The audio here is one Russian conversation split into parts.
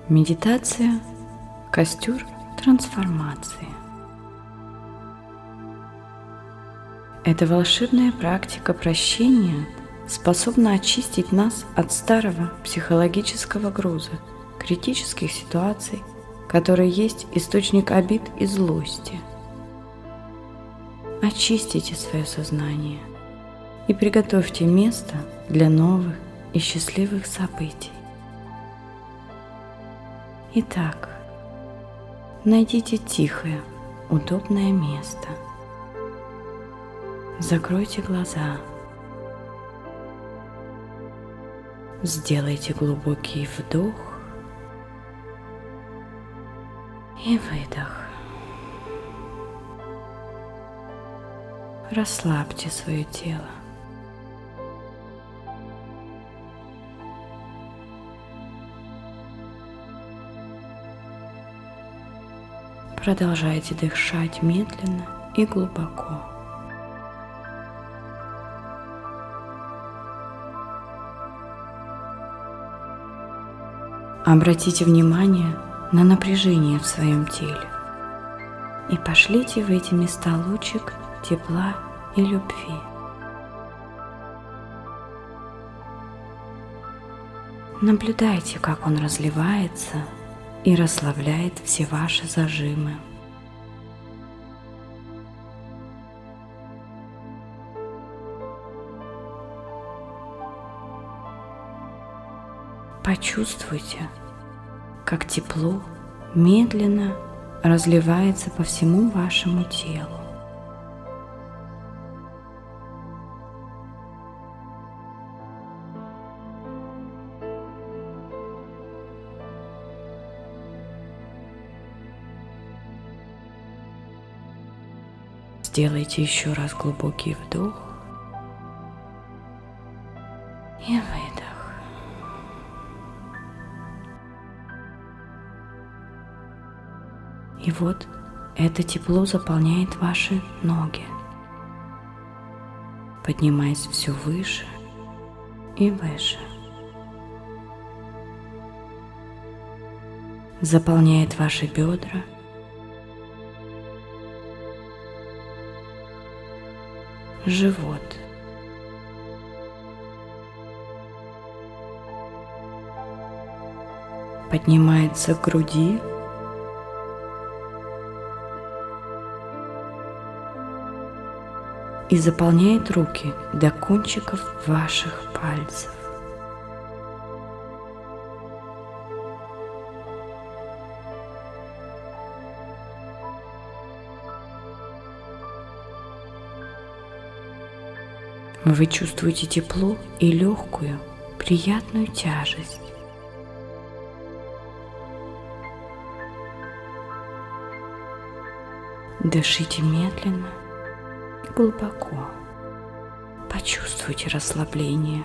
Медитация «Костер трансформации». Эта волшебная практика прощения способна очистить нас от старого психологического груза, критических ситуаций, которые есть источник обид и злости. Очистите свое сознание и приготовьте место для новых и счастливых событий. Итак, найдите тихое, удобное место. Закройте глаза. Сделайте глубокий вдох и выдох. Расслабьте свое тело. Продолжайте дышать медленно и глубоко. Обратите внимание на напряжение в своем теле и пошлите в эти места лучик тепла и любви. Наблюдайте, как он разливается и расслабляет все ваши зажимы. Почувствуйте, как тепло медленно разливается по всему вашему телу. Сделайте еще раз глубокий вдох и выдох. И вот это тепло заполняет ваши ноги, поднимаясь все выше и выше. Заполняет ваши бедра, живот, поднимается к груди, и заполняет руки до кончиков ваших пальцев. Вы чувствуете тепло и легкую, приятную тяжесть. Дышите медленно и глубоко. Почувствуйте расслабление.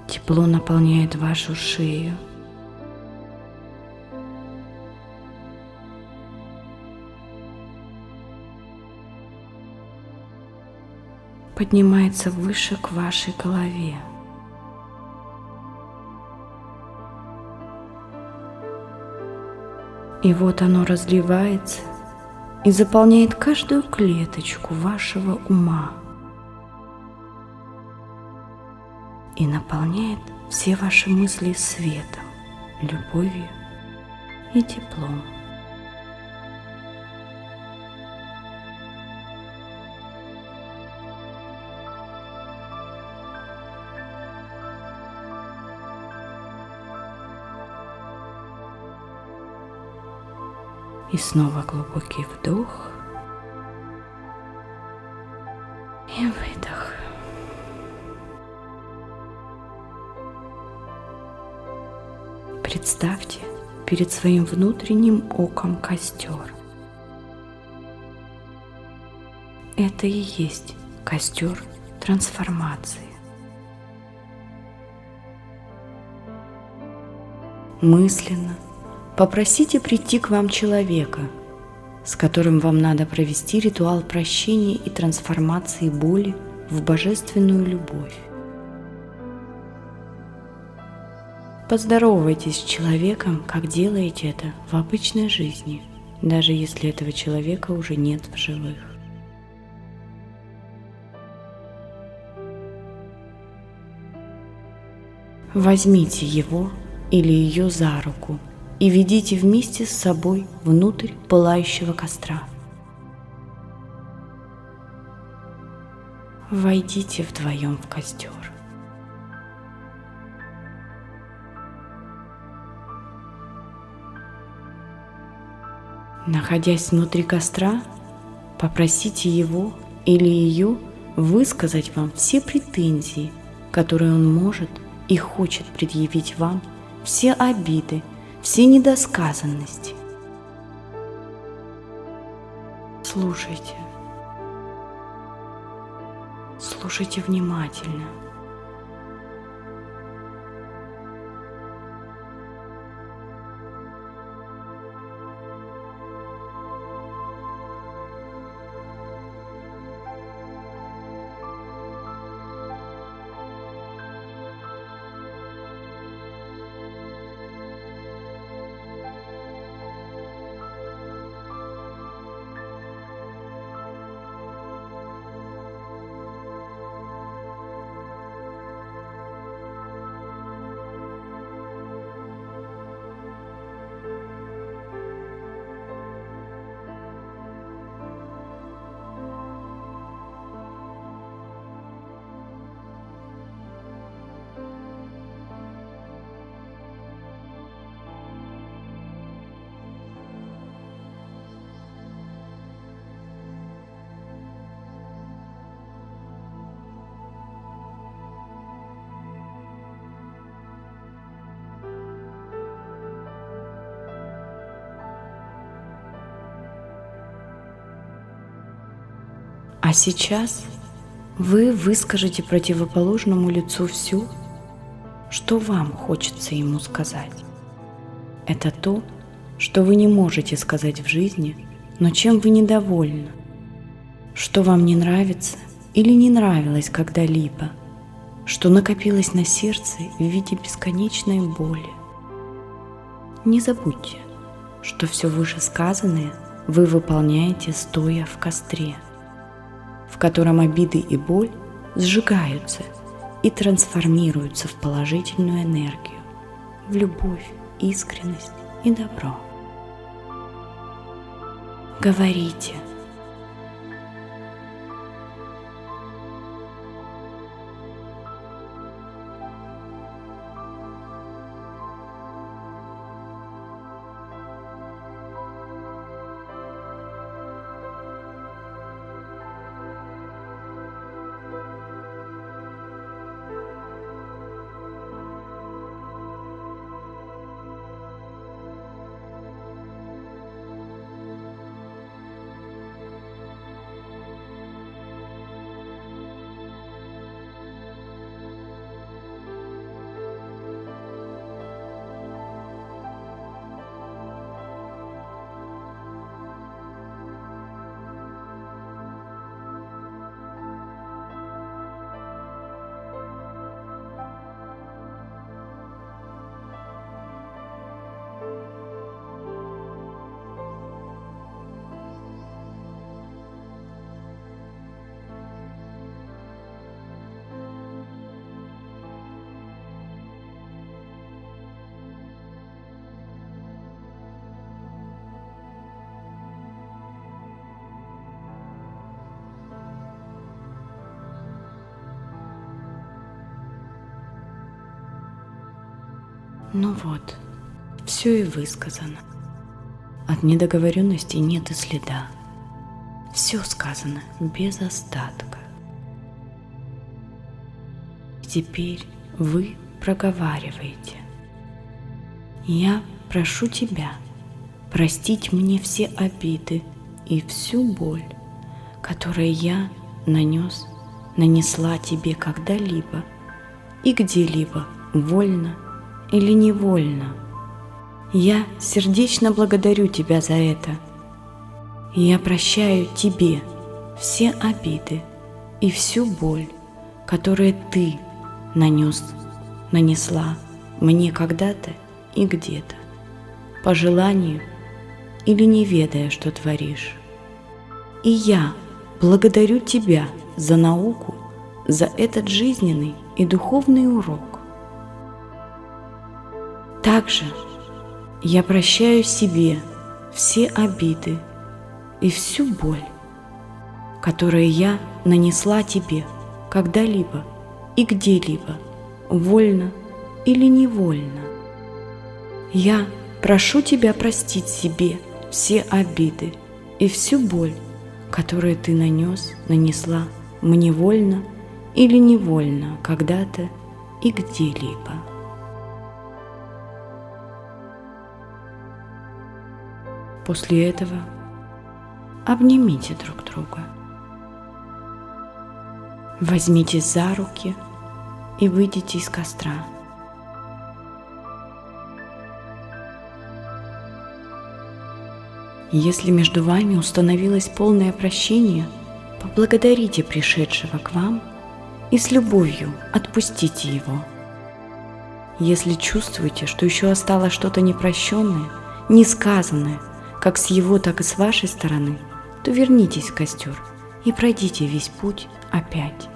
Тепло наполняет вашу шею. Поднимается выше к вашей голове. И вот оно разливается и заполняет каждую клеточку вашего ума и наполняет все ваши мысли светом, любовью и теплом. И снова глубокий вдох и выдох. Представьте перед своим внутренним оком костер. Это и есть костер трансформации. Мысленно попросите прийти к вам человека, с которым вам надо провести ритуал прощения и трансформации боли в божественную любовь. Поздоровайтесь с человеком, как делаете это в обычной жизни, даже если этого человека уже нет в живых. Возьмите его или ее за руку и ведите вместе с собой внутрь пылающего костра. Войдите вдвоем в костер. Находясь внутри костра, попросите его или ее высказать вам все претензии, которые он может и хочет предъявить вам, все обиды, все недосказанности. Слушайте. Слушайте внимательно. А сейчас вы выскажете противоположному лицу все, что вам хочется ему сказать. Это то, что вы не можете сказать в жизни, но чем вы недовольны, что вам не нравится или не нравилось когда-либо, что накопилось на сердце в виде бесконечной боли. Не забудьте, что все вышесказанное вы выполняете, стоя в костре, в котором обиды и боль сжигаются и трансформируются в положительную энергию, в любовь, искренность и добро. Говорите. Ну вот, все и высказано. От недоговоренности нет и следа. Все сказано без остатка. Теперь вы проговариваете. Я прошу тебя простить мне все обиды и всю боль, которую я нанесла тебе когда-либо и где-либо, вольно или невольно. Я сердечно благодарю тебя за это. Я прощаю тебе все обиды и всю боль, которые ты нанесла мне когда-то и где-то, по желанию или не ведая, что творишь. И я благодарю тебя за науку, за этот жизненный и духовный урок. Также я прощаю себе все обиды и всю боль, которые я нанесла тебе когда-либо и где-либо, вольно или невольно. Я прошу тебя простить себе все обиды и всю боль, которую ты нанесла мне вольно или невольно когда-то и где-либо. После этого обнимите друг друга. Возьмите за руки и выйдите из костра. Если между вами установилось полное прощение, поблагодарите пришедшего к вам и с любовью отпустите его. Если чувствуете, что еще осталось что-то непрощенное, несказанное, как с его, так и с вашей стороны, то вернитесь в костер и пройдите весь путь опять.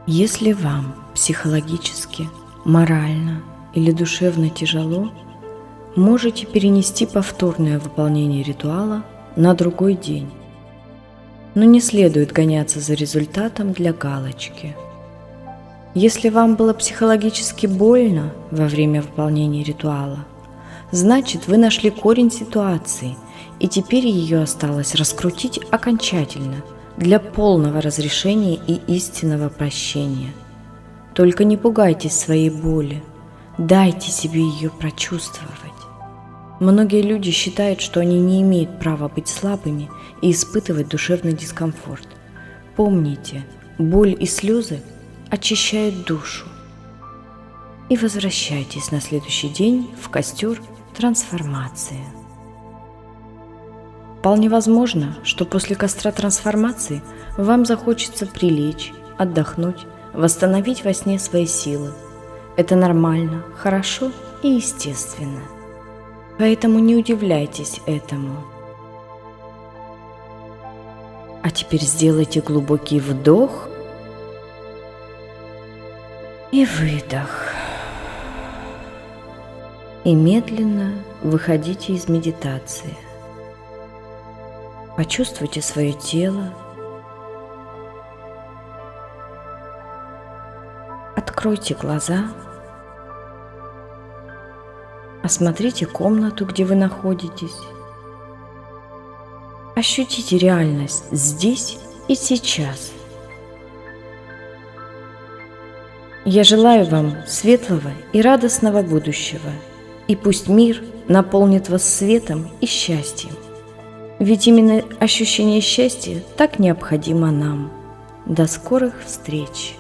Если вам психологически, морально или душевно тяжело, можете перенести повторное выполнение ритуала на другой день. Но не следует гоняться за результатом для галочки. Если вам было психологически больно во время выполнения ритуала, значит, вы нашли корень ситуации, и теперь ее осталось раскрутить окончательно для полного разрешения и истинного прощения. Только не пугайтесь своей боли, дайте себе ее прочувствовать. Многие люди считают, что они не имеют права быть слабыми и испытывать душевный дискомфорт. Помните, боль и слезы очищают душу. И возвращайтесь на следующий день в костер трансформации. Вполне возможно, что после костра трансформации вам захочется прилечь, отдохнуть, восстановить во сне свои силы. Это нормально, хорошо и естественно. Поэтому не удивляйтесь этому. А теперь сделайте глубокий вдох и выдох. И медленно выходите из медитации. Почувствуйте свое тело. Откройте глаза. Осмотрите комнату, где вы находитесь. Ощутите реальность здесь и сейчас. Я желаю вам светлого и радостного будущего, и пусть мир наполнит вас светом и счастьем. Ведь именно ощущение счастья так необходимо нам. До скорых встреч!